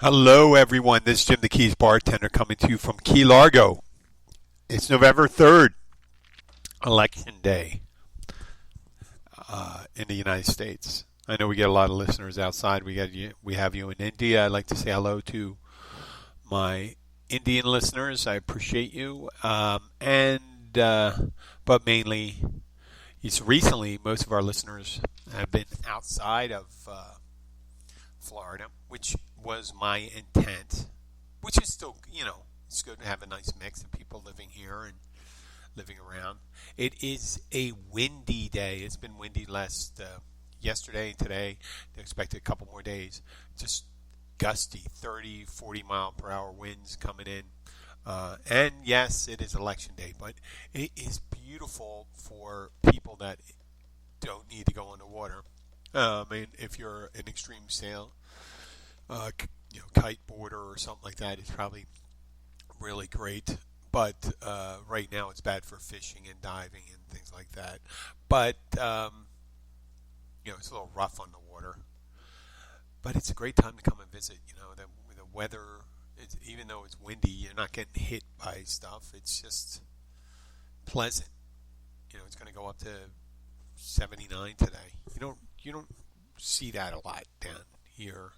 Hello, everyone. This is Jim the Keys bartender coming to you from Key Largo. It's November 3rd, Election Day in the United States. I know we get a lot of listeners outside. We have you in India. I'd like to say hello to my Indian listeners. I appreciate you. But mainly, it's recently most of our listeners have been outside of Florida, which was my intent, which is still, it's good to have a nice mix of people living here and living around. It is a windy day. It's been windy yesterday and today. They expect a couple more days. Just gusty 30, 40 mile per hour winds coming in. And yes, it is election day, but it is beautiful for people that don't need to go on the water. If you're an extreme sail, kiteboarder or something like that, it's probably really great. But right now, it's bad for fishing and diving and things like that. But it's a little rough on the water. But it's a great time to come and visit. The weather, even though it's windy, you're not getting hit by stuff. It's just pleasant. It's going to go up to 79 today. You don't see that a lot down here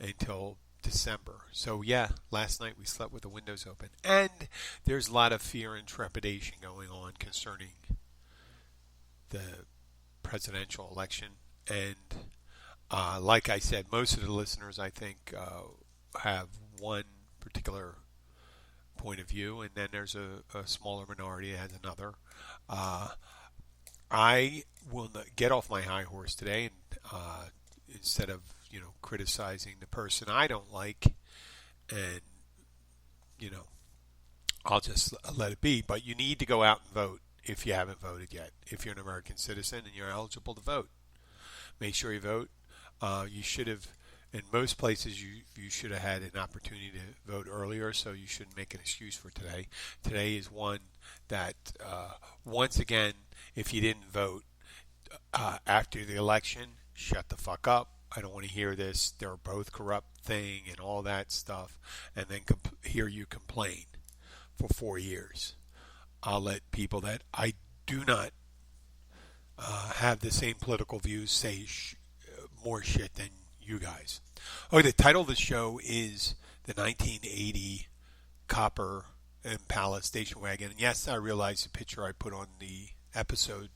until December. So yeah, last night we slept with the windows open, and there's a lot of fear and trepidation going on concerning the presidential election. And like I said, most of the listeners, I think, have one particular point of view, and then there's a smaller minority that has another. I will get off my high horse today, and instead of criticizing the person I don't like, and I'll just let it be. But you need to go out and vote if you haven't voted yet. If you're an American citizen and you're eligible to vote, make sure you vote. You should have, in most places, you should have had an opportunity to vote earlier, so you shouldn't make an excuse for today. Today is one that, once again, if you didn't vote after the election, shut the fuck up. I don't want to hear this. They're both corrupt thing and all that stuff, and then hear you complain for 4 years. I'll let people that I do not have the same political views say more shit than you guys. Oh, the title of the show is the 1980 Copper Impala Station Wagon. And yes, I realize the picture I put on the episode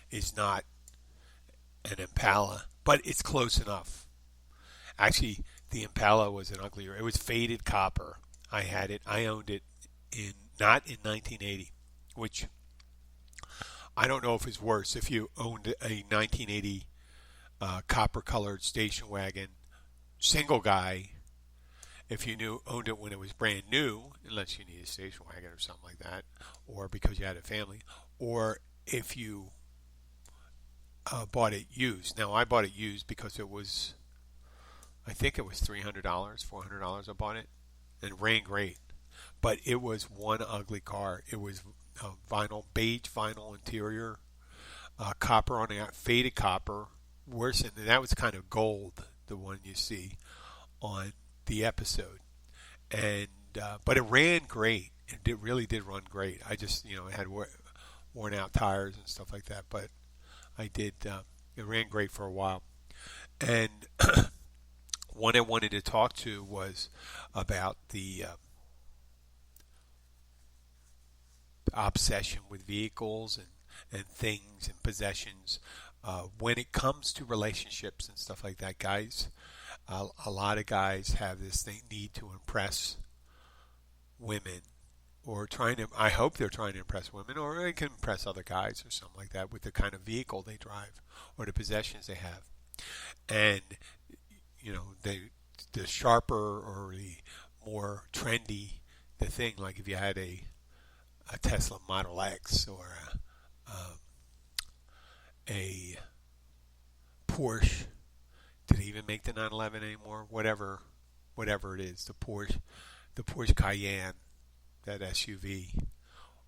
is not an Impala, but it's close enough. Actually, the Impala was an uglier. It was faded copper. I had it. I owned it not in 1980, which I don't know if it's worse. If you owned a 1980 copper-colored station wagon, single guy, if you owned it when it was brand new, unless you need a station wagon or something like that, or because you had a family, or if you bought it used. Now, I bought it used because I think it was $300, $400 I bought it, and it ran great. But it was one ugly car. It was beige vinyl interior, copper on it, faded copper, worse than that was kind of gold, the one you see on the episode. And but it ran great. It really did run great. I just, it had worn out tires and stuff like that, but I did. It ran great for a while. And one I wanted to talk to was about the obsession with vehicles and things and possessions. When it comes to relationships and stuff like that, guys, a lot of guys have this need to impress women, or I hope they're trying to impress women, or they can impress other guys or something like that with the kind of vehicle they drive or the possessions they have. And, the sharper or the more trendy the thing, like if you had a Tesla Model X or a Porsche. Did they even make the 911 anymore? Whatever it is, the Porsche Cayenne, that SUV,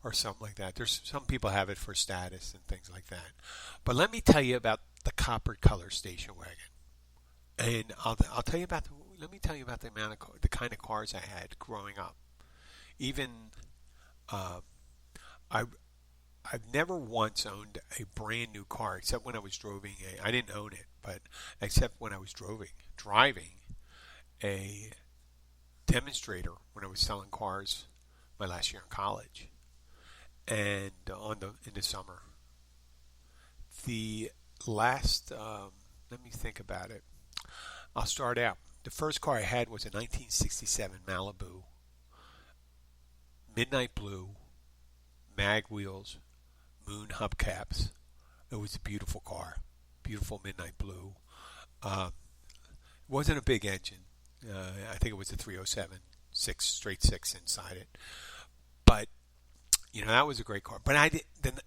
or something like that. There's some people have it for status and things like that. But let me tell you about the copper color station wagon, and I'll tell you about let me tell you about the kind of cars I had growing up. Even uh, I I've never once owned a brand new car except when I was driving I didn't own it, but except when I was driving a demonstrator when I was selling cars my last year in college, and on the in the summer. The last let me think about it. I'll start out. The first car I had was a 1967 Malibu, midnight blue, mag wheels, moon hubcaps. It was a beautiful car, beautiful midnight blue. Um, it wasn't a big engine. I think it was a 307, straight six inside it. But that was a great car. But I did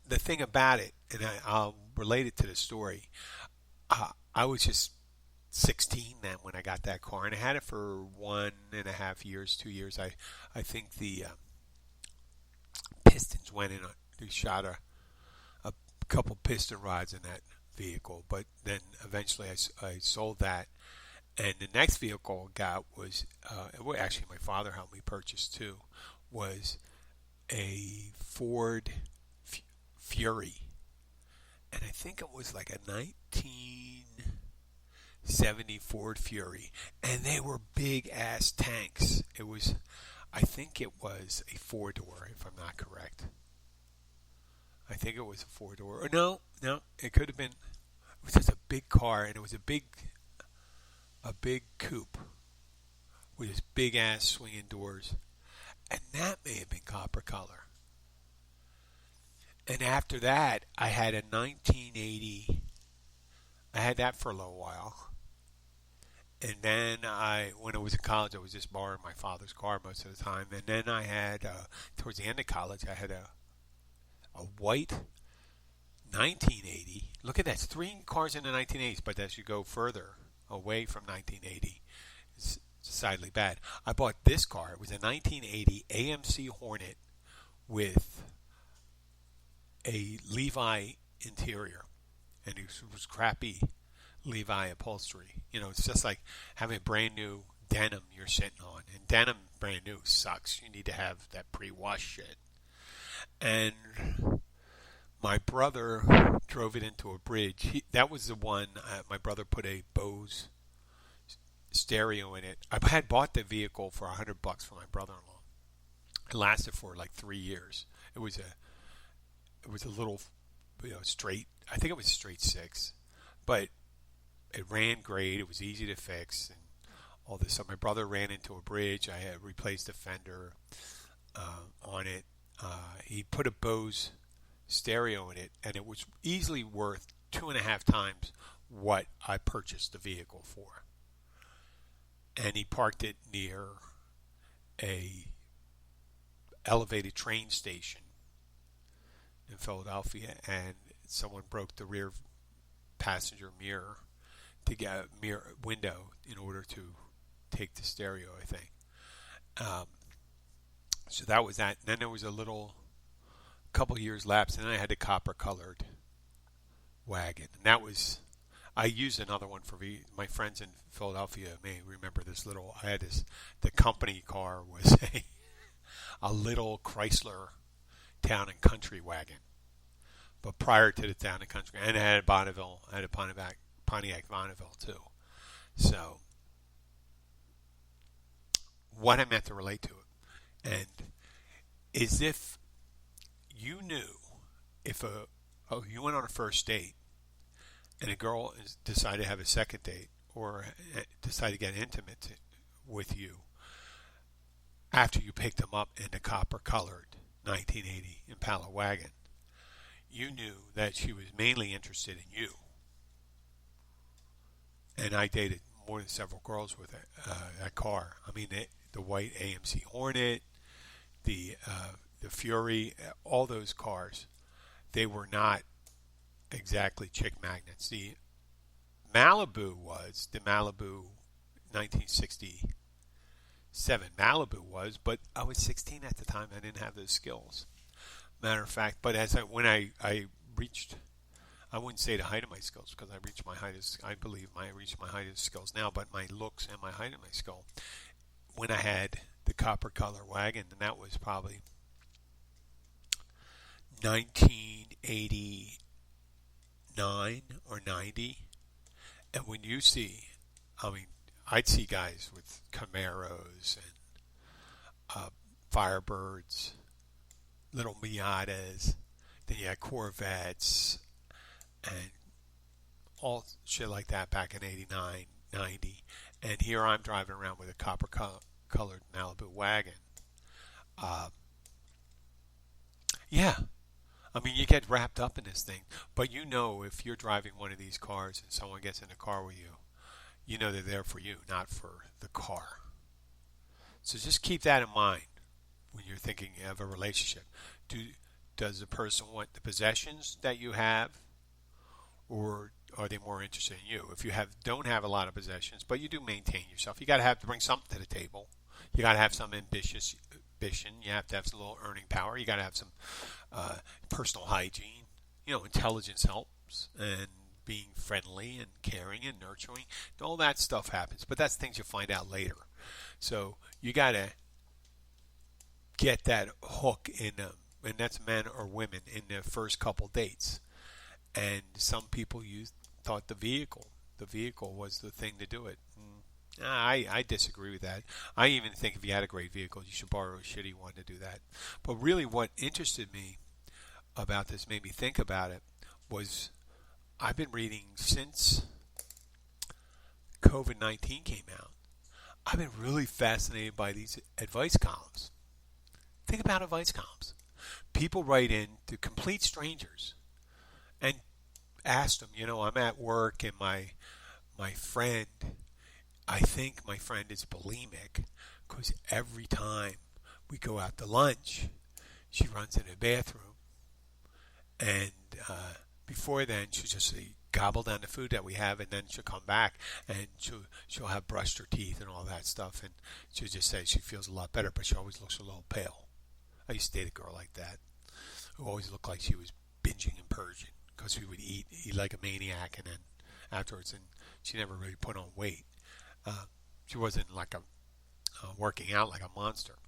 the thing about it, and I'll relate it to the story. I was just 16 then when I got that car, and I had it for 1.5 years, 2 years. I think the pistons went in. They shot a couple piston rods in that vehicle, but then eventually I sold that. And the next vehicle I got was, well, actually my father helped me purchase too, was a Ford Fury. And I think it was like a 1970 Ford Fury. And they were big ass tanks. I think it was a four-door, if I'm not correct. I think it was a four-door. Or no, it could have been. It was just a big car, and it was a big coupe with this big ass swinging doors, and that may have been copper color. And after that, I had a 1980. I had that for a little while, and then when I was in college, I was just borrowing my father's car most of the time. And then I had, towards the end of college, I had a white 1980. Look at that, it's 3 cars in the 1980s, but as you go further away from 1980, it's decidedly bad. I bought this car. It was a 1980 AMC Hornet with a Levi interior, and it was crappy Levi upholstery. It's just like having a brand new denim you're sitting on, and denim brand new sucks. You need to have that pre-wash shit. And my brother drove it into a bridge. That was the one. My brother put a Bose stereo in it. I had bought the vehicle for $100 for my brother-in-law. It lasted for like 3 years. It was a little, straight. I think it was straight six, but it ran great. It was easy to fix and all this. So my brother ran into a bridge. I had replaced a fender on it. He put a Bose stereo in it, and it was easily worth 2.5 times what I purchased the vehicle for. And he parked it near a elevated train station in Philadelphia, and someone broke the rear passenger mirror to get a mirror window in order to take the stereo, I think. So that was that. And then there was a couple years lapse, and then I had a copper colored wagon, and that was. I used another one for my friends in Philadelphia may remember this little. I had this. The company car was a little Chrysler Town and Country wagon, but prior to the Town and Country, and I had a Bonneville. I had a Pontiac Bonneville too. So, what I meant to relate to it, and is if you knew if you went on a first date and a girl decided to have a second date or decided to get intimate with you after you picked them up in the copper-colored 1980 Impala wagon, you knew that she was mainly interested in you. And I dated more than several girls with that car. I mean, the white AMC Hornet, the Fury, all those cars, they were not exactly chick magnets. The Malibu 1967 Malibu was, but I was 16 at the time. I didn't have those skills. Matter of fact, but when I reached, I wouldn't say the height of my skills because I believe I reached my height of skills now, but my looks and my height of my skill when I had the copper color wagon, and that was probably 1989 or 90. And when you see, I mean, I'd see guys with Camaros and Firebirds, little Miatas, then you had Corvettes, and all shit like that back in 89, 90. And here I'm driving around with a colored Malibu wagon. Yeah, I mean, you get wrapped up in this thing, but you know if you're driving one of these cars and someone gets in the car with you, you know they're there for you, not for the car. So just keep that in mind when you're thinking of a relationship. Does the person want the possessions that you have, or are they more interested in you? If you don't have a lot of possessions, but you do maintain yourself, you got to have to bring something to the table. You got to have some ambition. You have to have some little earning power. You got to have some personal hygiene. Intelligence helps, and being friendly and caring and nurturing. All that stuff happens, but that's things you find out later. So you got to get that hook in them, and that's men or women in the first couple dates. And some people thought the vehicle was the thing to do it. I disagree with that. I even think if you had a great vehicle, you should borrow a shitty one to do that. But really what interested me about this, made me think about it, was I've been reading since COVID-19 came out. I've been really fascinated by these advice columns. Think about advice columns. People write in to complete strangers and ask them, I'm at work and my friend, I think my friend is bulimic because every time we go out to lunch, she runs in the bathroom. And before then, she'll just gobble down the food that we have, and then she'll come back and she'll have brushed her teeth and all that stuff, and she'll just say she feels a lot better, but she always looks a little pale. I used to date a girl like that who always looked like she was binging and purging because we would eat like a maniac, and then afterwards, and she never really put on weight. She wasn't like working out like a monster.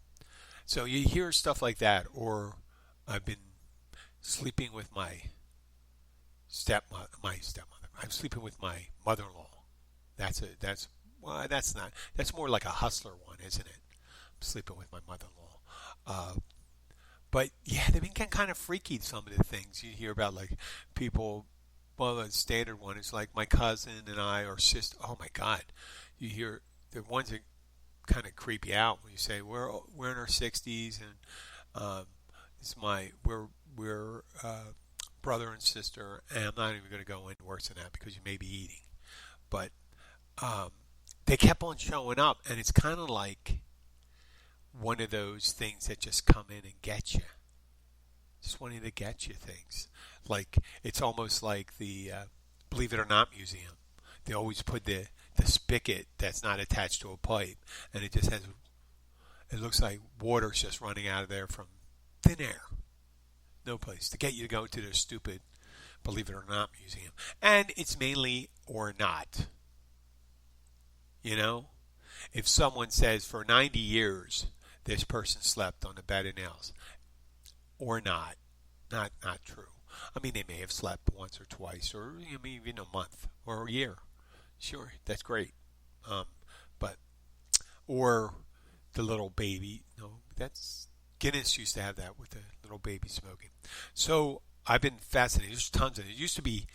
So you hear stuff like that, or I've been sleeping with my stepmother. I'm sleeping with my mother-in-law. That's more like a hustler one, isn't it? I'm sleeping with my mother-in-law. But yeah, they've been kind of freaky, some of the things you hear about, like people. Well, the standard one is like my cousin and I, or sister. Oh my God, you hear the ones that kind of creep you out when you say we're in our 60s and we're brother and sister, and I'm not even going to go into worse than that because you may be eating. But they kept on showing up, and it's kind of like one of those things that just come in and get you. Just wanting to get you things. Like, it's almost like the Believe It or Not Museum. They always put the spigot that's not attached to a pipe, and it looks like water's just running out of there from thin air. No place to get you to go to their stupid Believe It or Not Museum. And it's mainly or not. If someone says for 90 years this person slept on a bed of nails, or not true. I mean, they may have slept once or twice, or even a month or a year. Sure, that's great. Or the little baby. No, that's Guinness used to have that with the little baby smoking. So I've been fascinated. There's tons of it. It used to be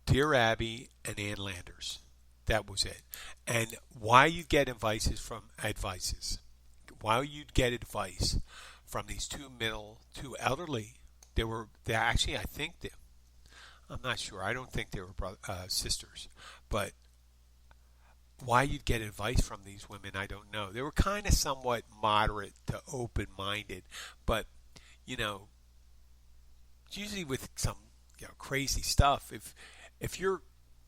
Dear Abby and Ann Landers. That was it. And why you get advice from these two elderly. I'm not sure. I don't think they were sisters. But why you'd get advice from these women, I don't know. They were kind of somewhat moderate to open-minded. But, usually with some crazy stuff, if you're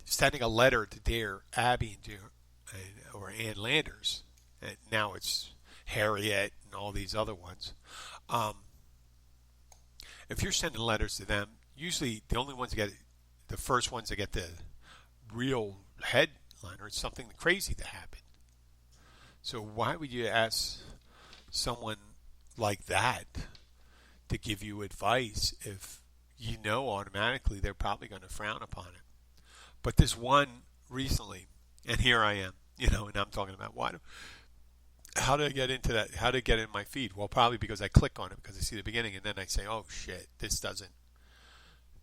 sending a letter to Dear Abby or Ann Landers, and now it's Harriet and all these other ones, if you're sending letters to them, usually the only ones that get the first ones that get the real headliner is something crazy that happened. So why would you ask someone like that to give you advice if you know automatically they're probably going to frown upon it? But this one recently, and here I am, and I'm talking about how did I get into that? How did it get in my feed? Well, probably because I click on it because I see the beginning, and then I say, "Oh shit, this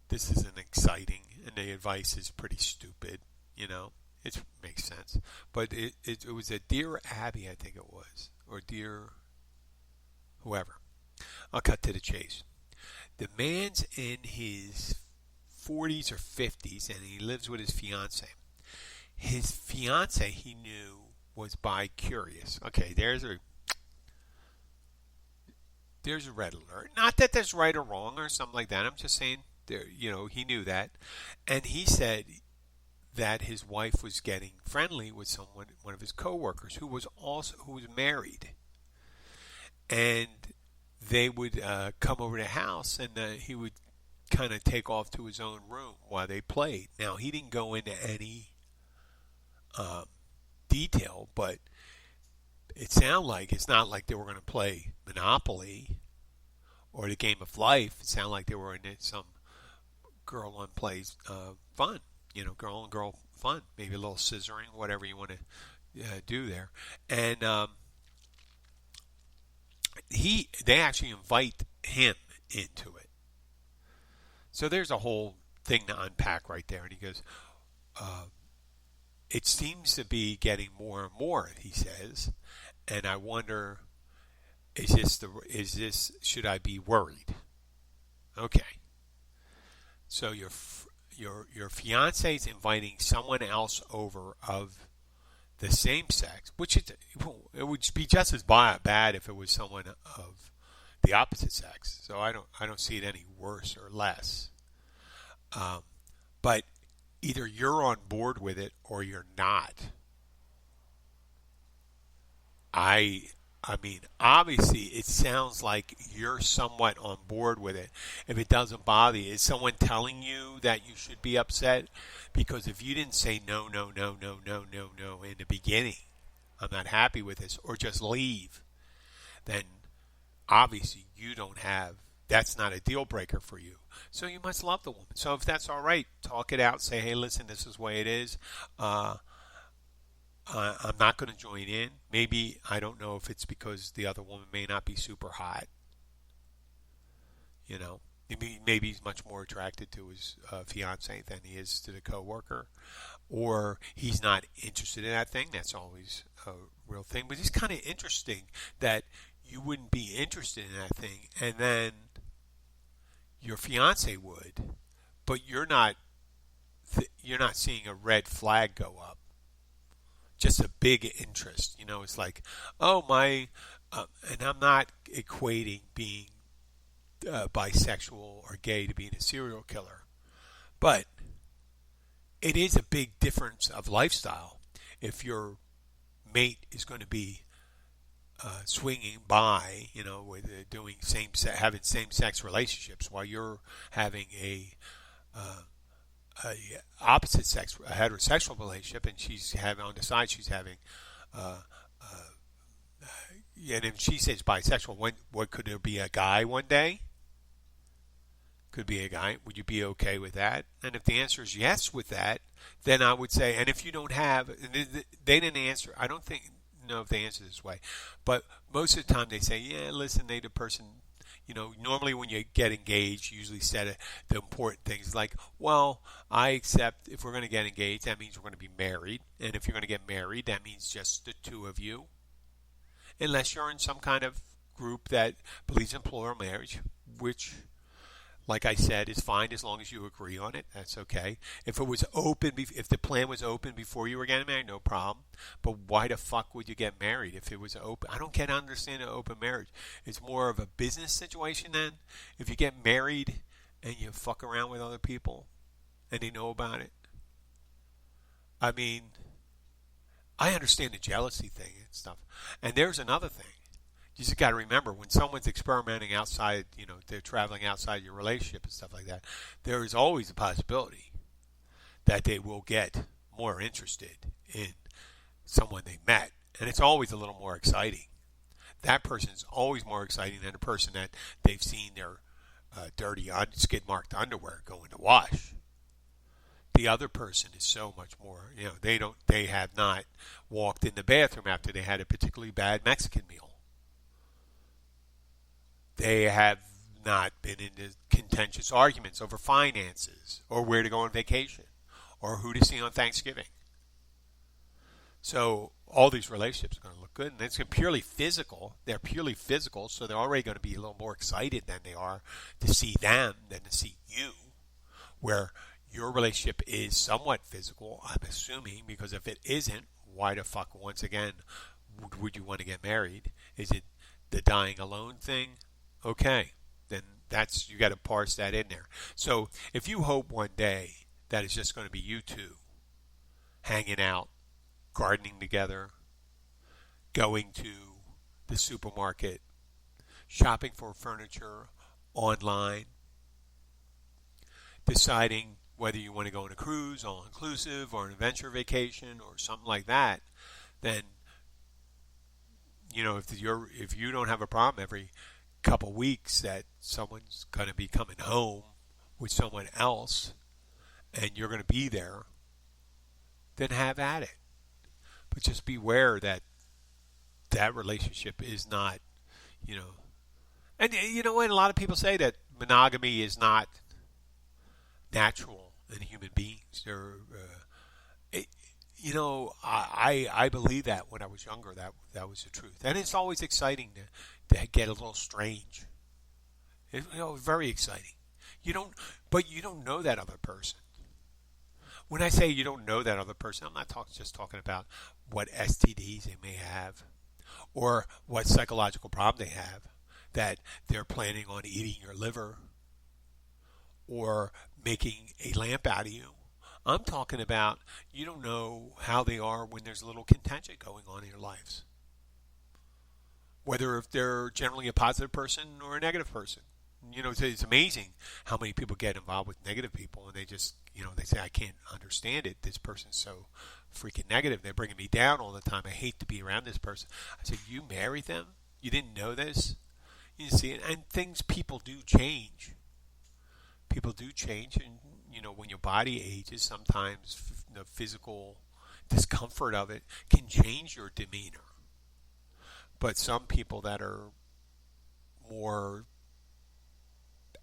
isn't exciting," and the advice is pretty stupid. It makes sense. But it was a Dear Abby, I think it was, or Dear whoever. I'll cut to the chase. The man's in his 40s or 50s, and he lives with his fiance. His fiance, he knew, was bi-curious. Okay, there's a red alert. Not that that's right or wrong or something like that. I'm just saying, he knew that, and he said that his wife was getting friendly with one of his coworkers who was married, and they would come over to the house, and he would kind of take off to his own room while they played. Now, he didn't go into any detail, but it sounded like it's not like they were going to play Monopoly or the Game of Life. It sounded like they were in some girl on plays fun, girl on girl fun, maybe a little scissoring, whatever you want to do there. And they actually invite him into it. So there's a whole thing to unpack right there. And he goes, it seems to be getting more and more, he says, and I wonder, should I be worried? Okay. So your fiance is inviting someone else over of the same sex, which it would be just as bad if it was someone of the opposite sex. So I don't see it any worse or less. But either you're on board with it or you're not. I mean, obviously, it sounds like you're somewhat on board with it. If it doesn't bother you, is someone telling you that you should be upset? Because if you didn't say no in the beginning, I'm not happy with this, or just leave, then obviously that's not a deal breaker for you. So you must love the woman. So if that's all right, talk it out. Say, hey, listen, this is the way it is. I'm not going to join in. Maybe, I don't know if it's because the other woman may not be super hot. Maybe he's much more attracted to his fiance than he is to the coworker. Or he's not interested in that thing. That's always a real thing. But it's kind of interesting that you wouldn't be interested in that thing, and then your fiance would, but you're not seeing a red flag go up. Just a big interest, it's like, oh my, and I'm not equating being bisexual or gay to being a serial killer, but it is a big difference of lifestyle if your mate is going to be swinging by, with having same-sex relationships while you're having a opposite sex, a heterosexual relationship, and she's having on the side, she's having, and if she says bisexual, what could there be a guy one day? Could be a guy. Would you be okay with that? And if the answer is yes with that, then I would say, and if you don't have, they didn't answer. I don't know if they answer this way, but most of the time they say, yeah, listen, they the person. Normally when you get engaged, you usually set the important things like, well, I accept if we're going to get engaged, that means we're going to be married. And if you're going to get married, that means just the two of you. Unless you're in some kind of group that believes in plural marriage, which, like I said, is fine as long as you agree on it. That's okay. If it was open, if the plan was open before you were getting married, no problem. But why the fuck would you get married if it was open? I don't understand an open marriage. It's more of a business situation then. If you get married and you fuck around with other people and they know about it. I mean, I understand the jealousy thing and stuff. And there's another thing. You just got to remember when someone's experimenting outside, they're traveling outside your relationship and stuff like that, there is always a possibility that they will get more interested in someone they met. And it's always a little more exciting. That person is always more exciting than a person that they've seen their dirty, skid-marked underwear go in the wash. The other person is so much more, they have not walked in the bathroom after they had a particularly bad Mexican meal. They have not been into contentious arguments over finances or where to go on vacation or who to see on Thanksgiving. So all these relationships are going to look good, and it's purely physical. They're purely physical, so they're already going to be a little more excited than they are to see them than to see you, where your relationship is somewhat physical, I'm assuming, because if it isn't, why the fuck, once again, would you want to get married? Is it the dying alone thing? Okay, then you got to parse that in there. So if you hope one day that it's just going to be you two hanging out, gardening together, going to the supermarket, shopping for furniture online, deciding whether you want to go on a cruise, all-inclusive, or an adventure vacation, or something like that, then, if you don't have a problem every couple weeks that someone's going to be coming home with someone else, and you're going to be there, then have at it. But just beware that relationship is not, and what a lot of people say that monogamy is not natural in human beings. I believe that when I was younger, that was the truth, and it's always exciting to get a little strange. Very exciting. But you don't know that other person. When I say you don't know that other person, I'm not just talking about what STDs they may have or what psychological problem they have, that they're planning on eating your liver or making a lamp out of you. I'm talking about you don't know how they are when there's a little contention going on in your lives. Whether if they're generally a positive person or a negative person. It's amazing how many people get involved with negative people and they just, they say, I can't understand it. This person's so freaking negative. They're bringing me down all the time. I hate to be around this person. I said, you married them? You didn't know this? You see, and people do change. People do change, and, when your body ages, sometimes the physical discomfort of it can change your demeanor. But some people that are more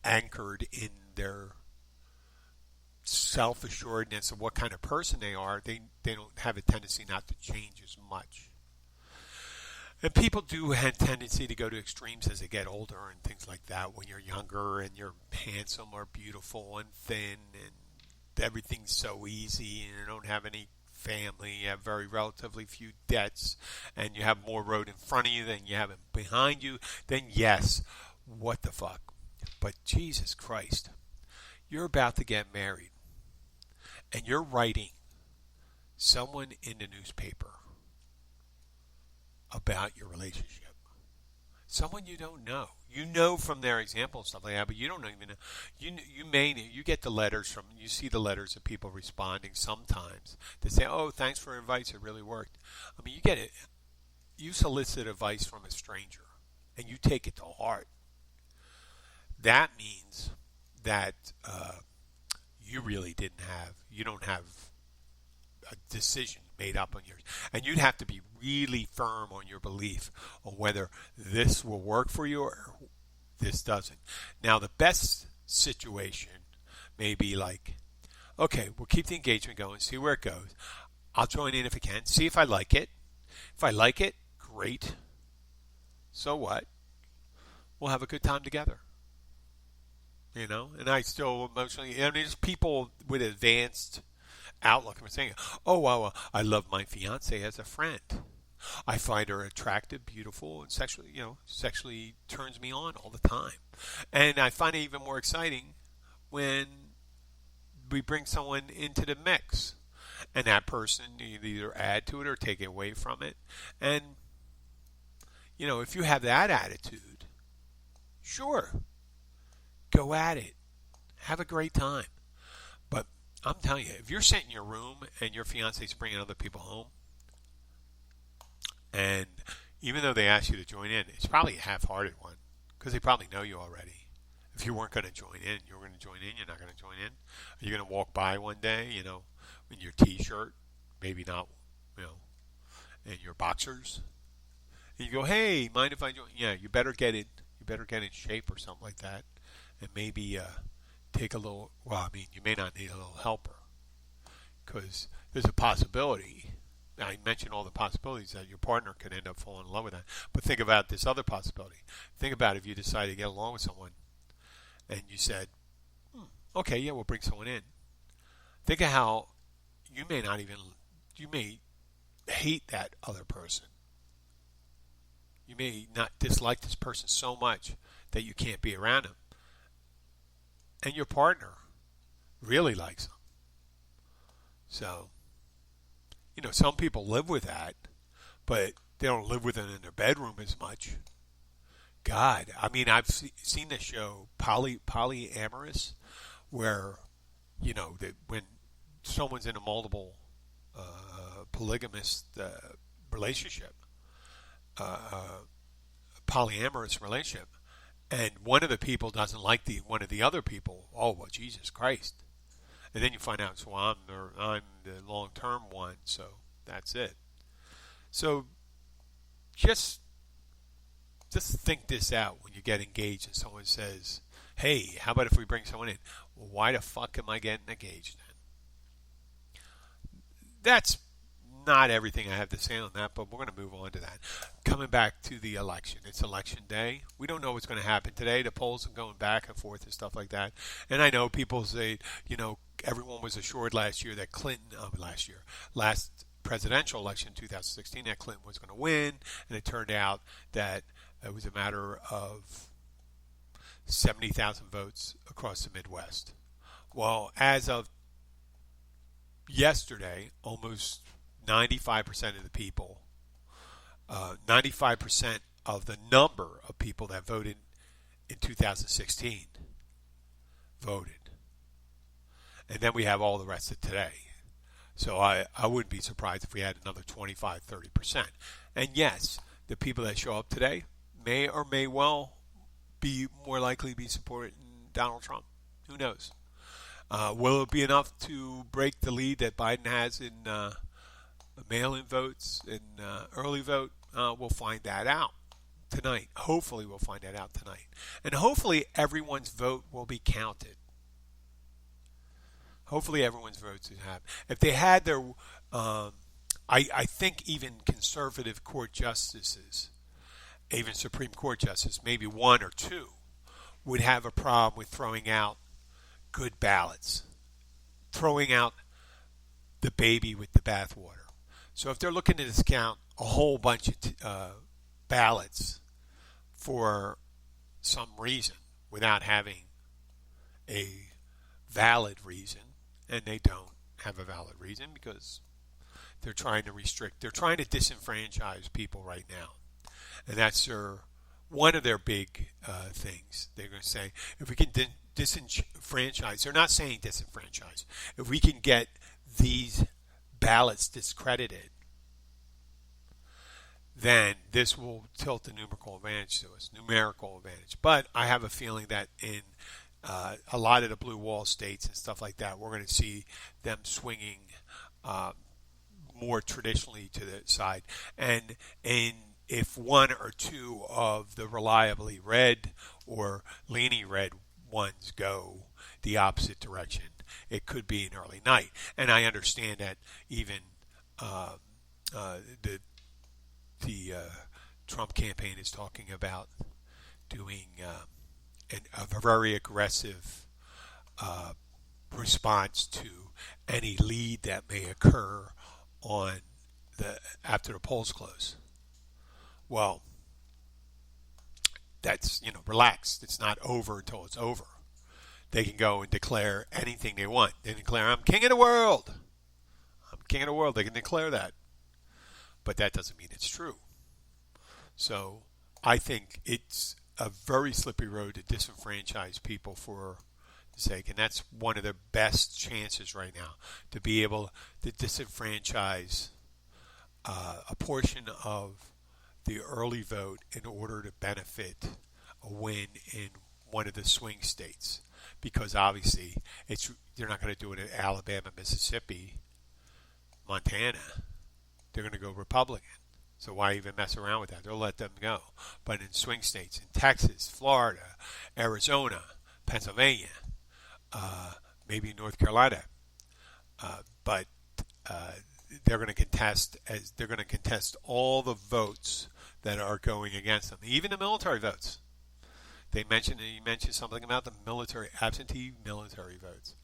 anchored in their self-assuredness of what kind of person they are, they don't have a tendency not to change as much. And people do have a tendency to go to extremes as they get older and things like that. When you're younger and you're handsome or beautiful and thin and everything's so easy and you don't have any family, you have relatively few debts, and you have more road in front of you than you have behind you, then yes, what the fuck. But Jesus Christ, you're about to get married and you're writing someone in the newspaper about your relationship. Someone you don't know. You know from their example and stuff like that, but you don't even know. You get the letters you see the letters of people responding sometimes. They say, oh, thanks for advice, it really worked. I mean, you get it. You solicit advice from a stranger and you take it to heart. That means that you really you don't have a decision made up on yours. And you'd have to be really firm on your belief on whether this will work for you or this doesn't. Now, the best situation may be like, okay, we'll keep the engagement going, see where it goes. I'll join in if I can, see if I like it. If I like it, great. So what? We'll have a good time together. And I still emotionally, there's people with advanced outlook. I'm saying, oh, wow, I love my fiance as a friend. I find her attractive, beautiful, and sexually turns me on all the time. And I find it even more exciting when we bring someone into the mix. And that person, you either add to it or take away from it. And, if you have that attitude, sure, go at it. Have a great time. But I'm telling you, if you're sitting in your room and your fiance's bringing other people home, and even though they ask you to join in, it's probably a half-hearted one because they probably know you already. If you weren't going to join in, you're going to join in, you're not going to join in. Are you going to walk by one day, in your T-shirt, maybe not, in your boxers, and you go, "Hey, mind if I join?" Yeah, you better get it. You better get in shape or something like that, and maybe take a little. Well, I mean, you may not need a little helper because there's a possibility. I mentioned all the possibilities that your partner could end up falling in love with that. But think about this other possibility. Think about if you decide to get along with someone and you said, okay, yeah, we'll bring someone in. Think of how you may hate that other person. You may not dislike this person so much that you can't be around him. And your partner really likes him. So, some people live with that, but they don't live with it in their bedroom as much. God, I mean, I've seen the show Polyamorous, where, that when someone's in a multiple polygamous relationship, polyamorous relationship, and one of the people doesn't like one of the other people, oh, well, Jesus Christ. And then you find out, so I'm the long-term one, so that's it. So just think this out when you get engaged and someone says, hey, how about if we bring someone in? Well, why the fuck am I getting engaged then? That's not everything I have to say on that, but we're going to move on to that. Coming back to the election. It's election day. We don't know what's going to happen today. The polls are going back and forth and stuff like that. And I know people say, everyone was assured last presidential election in 2016, that Clinton was going to win. And it turned out that it was a matter of 70,000 votes across the Midwest. Well, as of yesterday, almost 95% of the people, 95% of the number of people that voted in 2016 voted. And then we have all the rest of today. So I wouldn't be surprised if we had another 25, 30%. And yes, the people that show up today may or may well be more likely to be supporting Donald Trump. Who knows? Will it be enough to break the lead that Biden has in mail-in votes and early vote? We'll find that out tonight. Hopefully we'll find that out tonight. And hopefully everyone's vote will be counted. Hopefully everyone's votes will happen. If they had their, I think even conservative court justices, even Supreme Court justices, maybe one or two, would have a problem with throwing out good ballots, throwing out the baby with the bathwater. So if they're looking to discount a whole bunch of ballots for some reason without having a valid reason, and they don't have a valid reason because they're trying to they're trying to disenfranchise people right now. And that's one of their big things. They're going to say, if we can disenfranchise, they're not saying disenfranchise, if we can get these ballots discredited, then this will tilt the numerical advantage to us, But I have a feeling that in a lot of the blue wall states and stuff like that, we're going to see them swinging more traditionally to the side. And if one or two of the reliably red or leaning red ones go the opposite direction, it could be an early night. And I understand that even the Trump campaign is talking about doing a very aggressive response to any lead that may occur after the polls close. Well, that's, relax. It's not over until it's over. They can go and declare anything they want. They declare, I'm king of the world. I'm king of the world. They can declare that. But that doesn't mean it's true. So I think it's a very slippery road to disenfranchise people for the sake, and that's one of the best chances right now to be able to disenfranchise a portion of the early vote in order to benefit a win in one of the swing states, because obviously they're not going to do it in Alabama, Mississippi, Montana. They're going to go Republican. So why even mess around with that? They'll let them go. But in swing states, in Texas, Florida, Arizona, Pennsylvania, maybe North Carolina, but they're going to contest all the votes that are going against them, even the military votes. You mentioned something about the military, absentee military votes.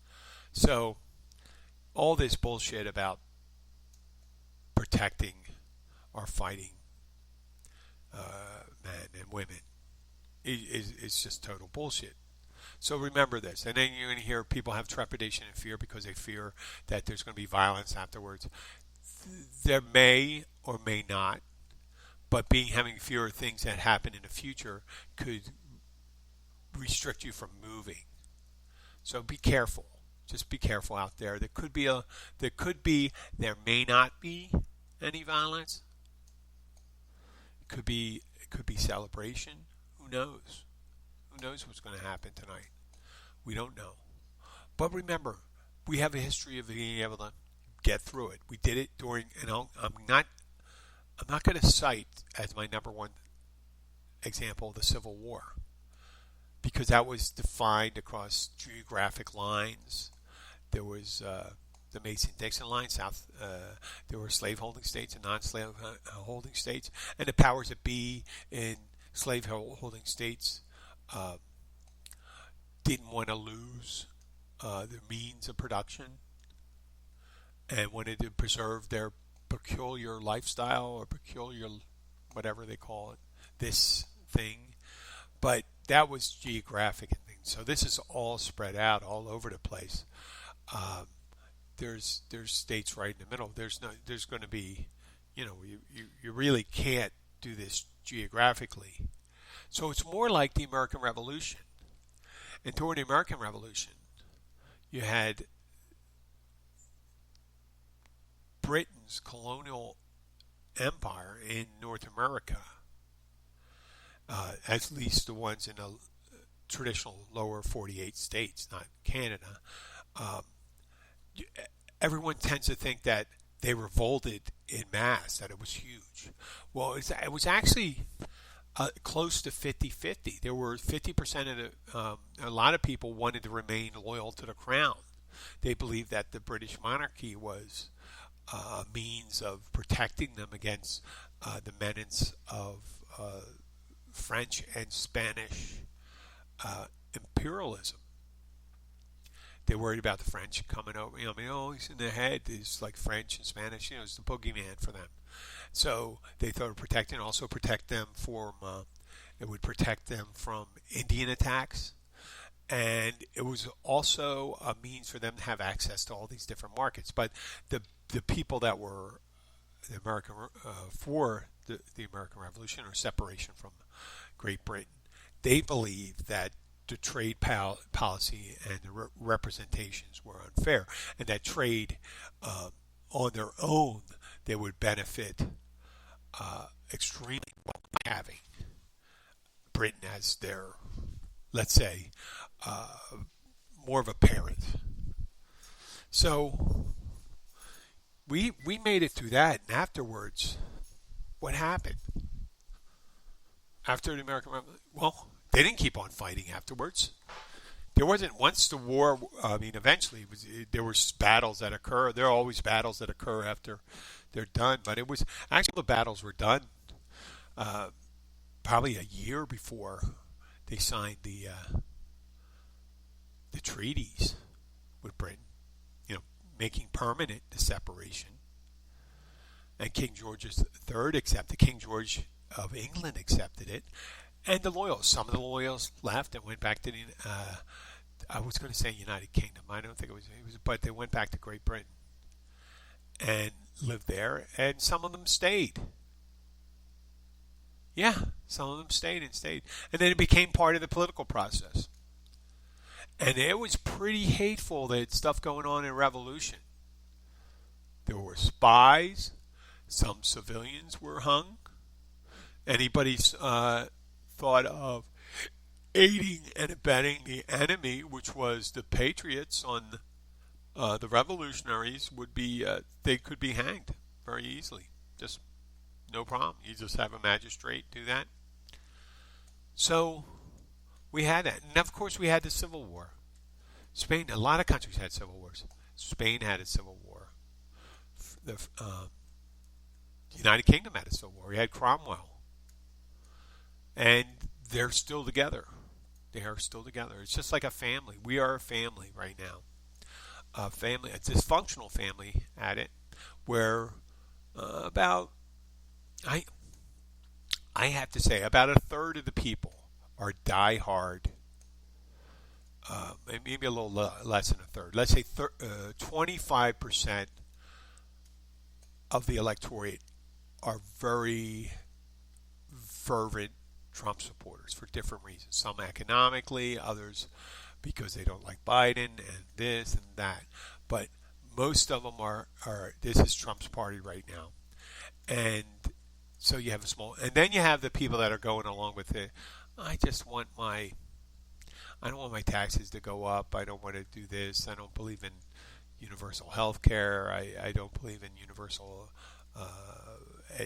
So all this bullshit about protecting or fighting men and women is just total bullshit. So remember this. And then you're going to hear people have trepidation and fear because they fear that there's going to be violence afterwards. There may or may not, but having fear of things that happen in the future could restrict you from moving. So be careful. Just be careful out there. There may not be any violence. It could be celebration. Who knows? Who knows what's going to happen tonight? We don't know. But remember, we have a history of being able to get through it. We did it during, and I'm not going to cite as my number one example the Civil War, because that was defined across geographic lines. There was the Mason-Dixon line, there were slave-holding states and non-slave-holding states, and the powers that be in slave-holding states didn't want to lose their means of production and wanted to preserve their peculiar lifestyle or peculiar whatever they call it, this thing. But that was geographic and things. So this is all spread out all over the place. There's states right in the middle. There's going to be, you really can't do this geographically. So it's more like the American Revolution. And during the American Revolution, you had Britain's colonial empire in North America, at least the ones in the traditional lower 48 states, not Canada. Everyone tends to think that they revolted in mass, that it was huge. Well, it was actually close to 50-50. There were 50% of a lot of people wanted to remain loyal to the crown. They believed that the British monarchy was a means of protecting them against the menace of French and Spanish imperialism. They worried about the French coming over. He's in their head. It's like French and Spanish. It's the boogeyman for them. So they thought it would also protect them from. It would protect them from Indian attacks, and it was also a means for them to have access to all these different markets. But the people that were the American for the American Revolution or separation from Great Britain, they believed that the trade policy and the representations were unfair, and that trade on their own they would benefit extremely well by having Britain as their, let's say, more of a parent. So we made it through that, and afterwards, what happened? After the American Revolution, well, they didn't keep on fighting afterwards. There wasn't, once the war, eventually there were battles that occur. There are always battles that occur after they're done, but it was, actually the battles were done probably a year before they signed the treaties with Britain, making permanent the separation. And King George III King George of England accepted it. And some of the loyals left and went back to the, I was going to say United Kingdom. I don't think it was, but they went back to Great Britain and lived there. And some of them stayed. Yeah, some of them stayed and stayed. And then it became part of the political process. And it was pretty hateful, that stuff going on in revolution. There were spies. Some civilians were hung. Anybody thought of aiding and abetting the enemy, which was the patriots on the revolutionaries, would be they could be hanged very easily. Just no problem. You just have a magistrate do that. So we had that, and of course we had the Civil War. Spain, a lot of countries had civil wars. Spain had a civil war. The United Kingdom had a civil war. We had Cromwell, and they're still together. They are still together. It's just like a family. We are a family right now. A family, a dysfunctional family at it, where about I have to say about a third of the people are diehard. Maybe a little less than a third. Let's say 25% of the electorate are very fervent Trump supporters for different reasons. Some economically, others because they don't like Biden and this and that. But most of them are this is Trump's party right now. And so you have a small, and then you have the people that are going along with it. I don't want my taxes to go up. I don't want to do this. I don't believe in universal health care. I don't believe in universal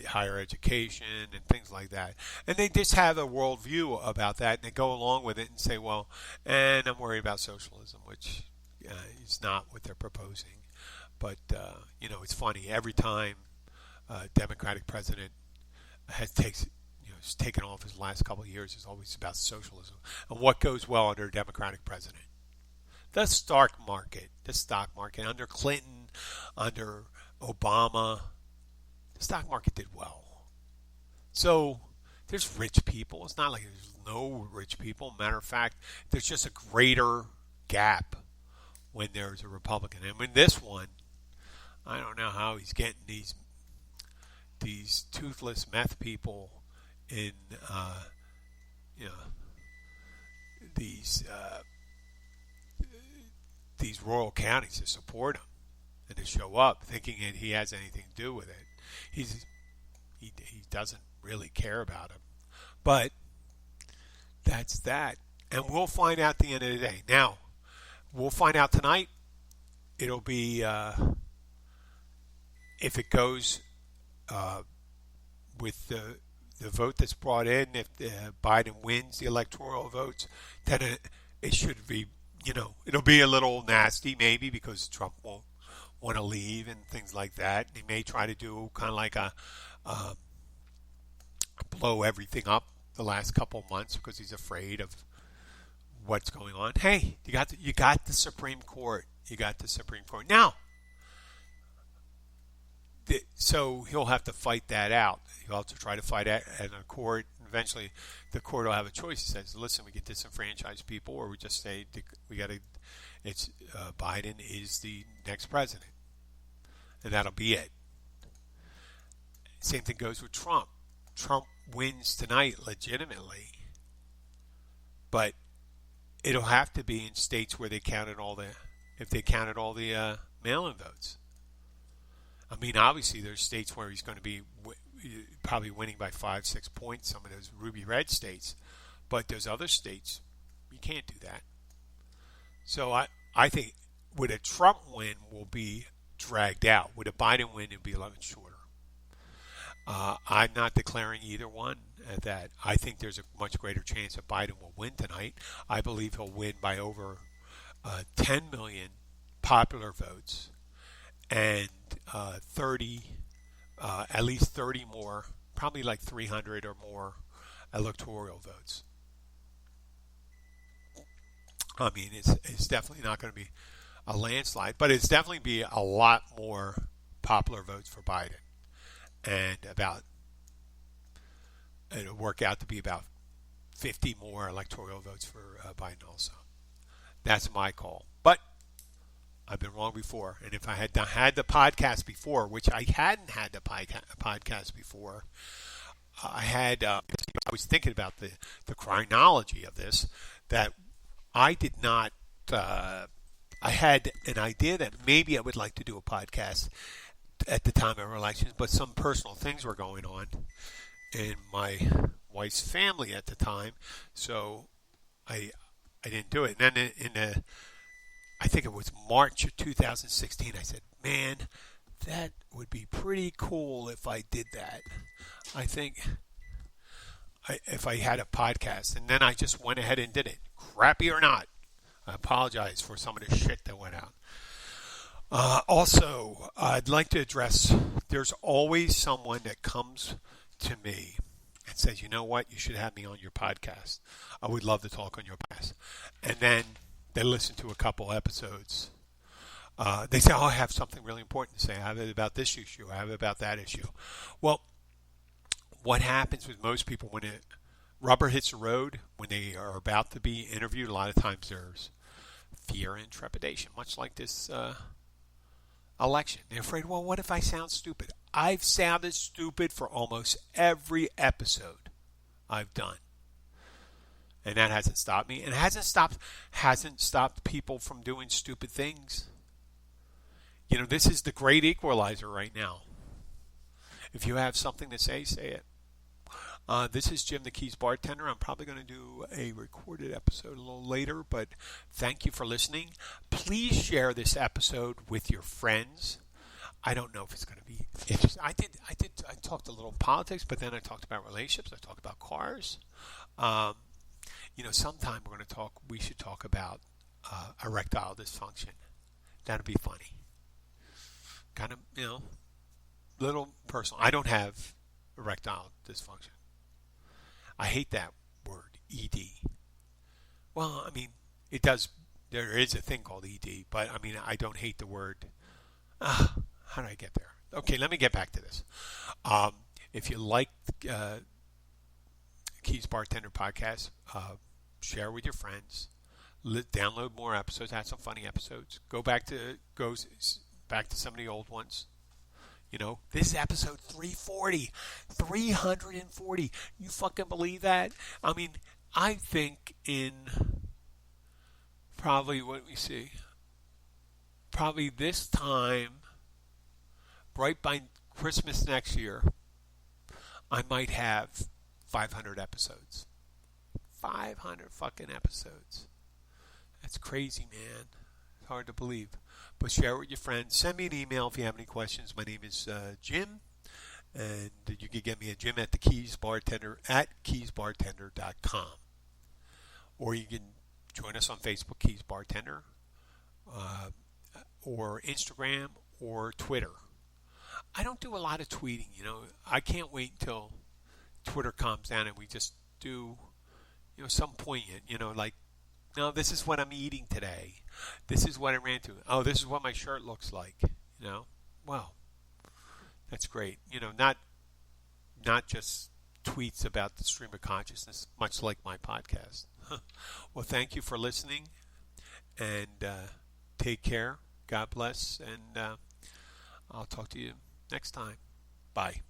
higher education and things like that. And they just have a worldview about that, and they go along with it and say, well, and I'm worried about socialism, which is not what they're proposing. But, it's funny. Every time a Democratic president has taken office the last couple of years, is always about socialism. And what goes well under a Democratic president? The stock market. Under Clinton, under Obama, the stock market did well. So there's rich people. It's not like there's no rich people. Matter of fact, there's just a greater gap when there's a Republican. And when this one, I don't know how he's getting these toothless meth people in these rural counties to support him and to show up, thinking that he has anything to do with it. He doesn't really care about him, but that's that. And we'll find out at the end of the day. Now, we'll find out tonight. It'll be if it goes with the vote that's brought in. If Biden wins the electoral votes, then it should be, it'll be a little nasty maybe because Trump won't want to leave and things like that. He may try to do kind of like a blow everything up the last couple of months because he's afraid of what's going on. Hey, you got the Supreme Court. You got the Supreme Court now. So he'll have to fight that out. He'll have to try to fight it in a court. Eventually, the court will have a choice. It says, "Listen, we can disenfranchise people, or we just say we got to. It's Biden is the next president, and that'll be it." Same thing goes with Trump. Trump wins tonight legitimately, but it'll have to be in states where they counted all the mail-in votes. I mean, obviously, there's states where he's going to be probably winning by 5-6 points, some of those ruby red states. But there's other states, you can't do that. So I think with a Trump win, will be dragged out. With a Biden win, it'll be a lot shorter. I'm not declaring either one at that. I think there's a much greater chance that Biden will win tonight. I believe he'll win by over 10 million popular votes and at least 30 more, probably like 300 or more electoral votes. I mean, it's definitely not going to be a landslide, but it's definitely be a lot more popular votes for Biden, and it'll work out to be about 50 more electoral votes for Biden also. That's my call, but I've been wrong before, and if I had the podcast before, which I hadn't had the podcast before, I was thinking about the chronology of this, that I did not, I had an idea that maybe I would like to do a podcast at the time of elections, but some personal things were going on in my wife's family at the time, so I didn't do it. And then I think it was March of 2016, I said, man, that would be pretty cool if I did that. I think if I had a podcast, and then I just went ahead and did it. Crappy or not, I apologize for some of the shit that went out. Also, I'd like to address, there's always someone that comes to me and says, you know what, you should have me on your podcast. I would love to talk on your podcast. And then they listen to a couple episodes. They say, oh, I have something really important to say. I have it about this issue. I have it about that issue. Well, what happens with most people when it rubber hits the road, when they are about to be interviewed, a lot of times there's fear and trepidation, much like this election. They're afraid, well, what if I sound stupid? I've sounded stupid for almost every episode I've done. And that hasn't stopped me. And hasn't stopped people from doing stupid things. You know, this is the great equalizer right now. If you have something to say, say it. This is Jim the Keys Bartender. I'm probably going to do a recorded episode a little later, but thank you for listening. Please share this episode with your friends. I don't know if it's going to be interesting. I talked a little politics, but then I talked about relationships. I talked about cars. Sometime we should talk about erectile dysfunction. That'd be funny. Kind of, little personal. I don't have erectile dysfunction. I hate that word, ED. Well, I mean, it does, there is a thing called ED, but I mean, I don't hate the word. How did I get there? Okay, let me get back to this. If you like Keys Bartender podcast, share with your friends. Download more episodes. Have some funny episodes. Go back to some of the old ones. This is episode 340. 340. You fucking believe that? I mean, I think in probably this time, right by Christmas next year, I might have 500 episodes. 500 fucking episodes. That's crazy, man. It's hard to believe. But share it with your friends. Send me an email if you have any questions. My name is Jim, and you can get me at Jim at the Keys Bartender at keysbartender.com, or you can join us on Facebook, Keys Bartender, or Instagram or Twitter. I don't do a lot of tweeting. I can't wait until Twitter calms down and we just do, some poignant. Like, no, this is what I'm eating today. This is what I ran to. Oh, this is what my shirt looks like. Well, that's great. Not just tweets about the stream of consciousness, much like my podcast. Well, thank you for listening, and take care. God bless, and I'll talk to you next time. Bye.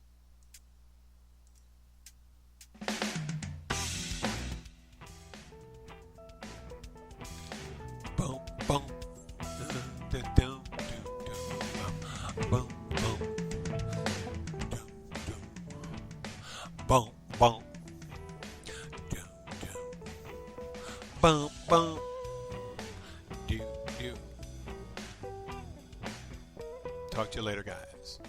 Boom, boom. Dun, dun, dun, dun, boom, boom. Dun, dun. Boom, boom. Dun, dun. Boom, boom. Do, do. Talk to you later, guys.